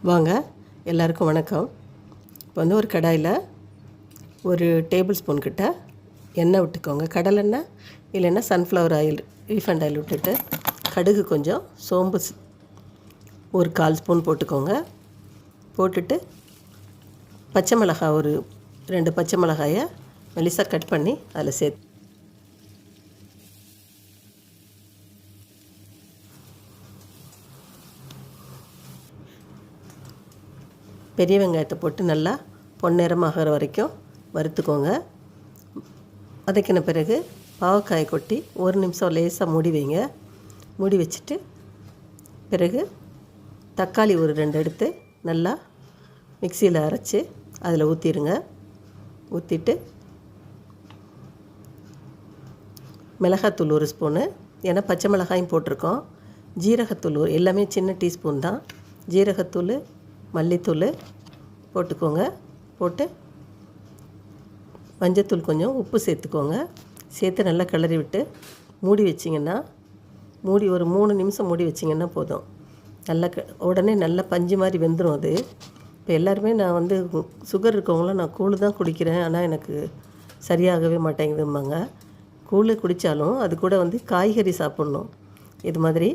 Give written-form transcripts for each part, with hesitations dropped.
வாங்க, எல்லாருக்கும் வணக்கம். இப்போ வந்து ஒரு கடாயில் ஒரு டேபிள் ஸ்பூன் கிட்ட எண்ணெய் விட்டுக்கோங்க. கடலெண்ணெய் இல்லைன்னா சன்ஃப்ளவர் ஆயில், ரீஃபண்ட் ஆயில் விட்டுட்டு கடுகு கொஞ்சம், சோம்பு ஒரு 1/4 ஸ்பூன் போட்டுக்கோங்க. போட்டுட்டு பச்சை மிளகாய் ஒரு 2 பச்சை மிளகாயை மெலிசாக கட் பண்ணி அதில் சேர்த்து பெரிய வெங்காயத்தை போட்டு நல்லா பொன்னிறமாகிற வரைக்கும் வறுத்துக்கோங்க. வதக்கின பிறகு பாவக்காயை கொட்டி 1 நிமிஷம் லேசாக மூடி வைங்க. மூடி வச்சுட்டு பிறகு தக்காளி ஒரு 2 எடுத்து நல்லா மிக்சியில் அரைச்சி அதில் ஊற்றிடுங்க. ஊற்றிட்டு மிளகாத்தூள் 1 ஸ்பூனு, ஏன்னா பச்சை மிளகாயும் போட்டிருக்கோம். ஜீரகத்தூள் எல்லாமே சின்ன டீஸ்பூன் தான். ஜீரகத்தூள், மல்லித்தூள் போட்டுக்கோங்க. போட்டு மஞ்சத்தூள் கொஞ்சம், உப்பு சேர்த்துக்கோங்க. சேர்த்து நல்லா கிளறி விட்டு மூடி வச்சிங்கன்னா, ஒரு 3 நிமிஷம் மூடி வச்சிங்கன்னா போதும். நல்லா உடனே நல்லா பஞ்சு மாதிரி வெந்துடும் அது. இப்போ எல்லாருமே நான் வந்து சுகர் இருக்கவங்களாம் நான் கூழ் தான் குடிக்கிறேன், ஆனால் எனக்கு சரியாகவே மாட்டேங்குதும்பாங்க. கூழ் குடித்தாலும் அது கூட வந்து காய்கறி சாப்பிட்ணும். இது மாதிரி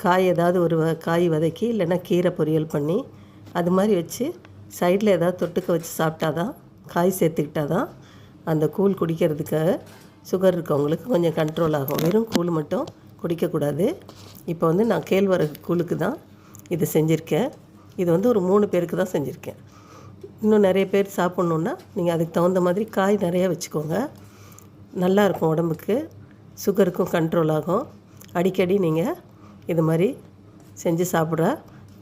காய் ஏதாவது ஒரு காய் வதக்கி இல்லைன்னா கீரை பொரியல் பண்ணி அது மாதிரி வச்சு சைடில் ஏதாவது தொட்டுக்க வச்சு சாப்பிட்டா தான், காய் சேர்த்துக்கிட்டா தான் அந்த கூழ் குடிக்கிறதுக்கு சுகர் இருக்கவங்களுக்கு கொஞ்சம் கண்ட்ரோல் ஆகும். வெறும் கூழ் மட்டும் குடிக்கக்கூடாது. இப்போ வந்து நான் கேழ்வரகு கூழுக்கு தான் இது செஞ்சுருக்கேன். இது வந்து ஒரு 3 பேருக்கு தான் செஞ்சுருக்கேன். இன்னும் நிறைய பேர் சாப்பிட்ணுன்னா நீங்கள் அதுக்கு தகுந்த மாதிரி காய் நிறையா வச்சுக்கோங்க. நல்லாயிருக்கும், உடம்புக்கு சுகருக்கும் கண்ட்ரோல் ஆகும். அடிக்கடி நீங்கள் இது மாதிரி செஞ்சு சாப்பிட்ற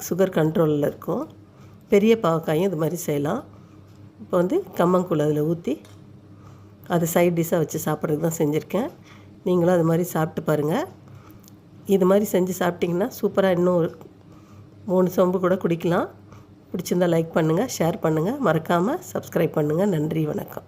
சுகர் கண்ட்ரோலில் இருக்கும். பெரிய பாவக்காயும் இது மாதிரி செய்யலாம். இப்போ வந்து கம்மங்கூழ் அதில் ஊற்றி அது சைட் டிஷ்ஷாக வச்சு சாப்பிட்றதுக்கு தான் செஞ்சுருக்கேன். நீங்களும் அது மாதிரி சாப்பிட்டு பாருங்கள். இது மாதிரி செஞ்சு சாப்பிட்டிங்கன்னா சூப்பராக இன்னும் ஒரு 3 சொம்பு கூட குடிக்கலாம். பிடிச்சிருந்தால் லைக் பண்ணுங்கள், ஷேர் பண்ணுங்கள், மறக்காமல் சப்ஸ்கிரைப் பண்ணுங்கள். நன்றி, வணக்கம்.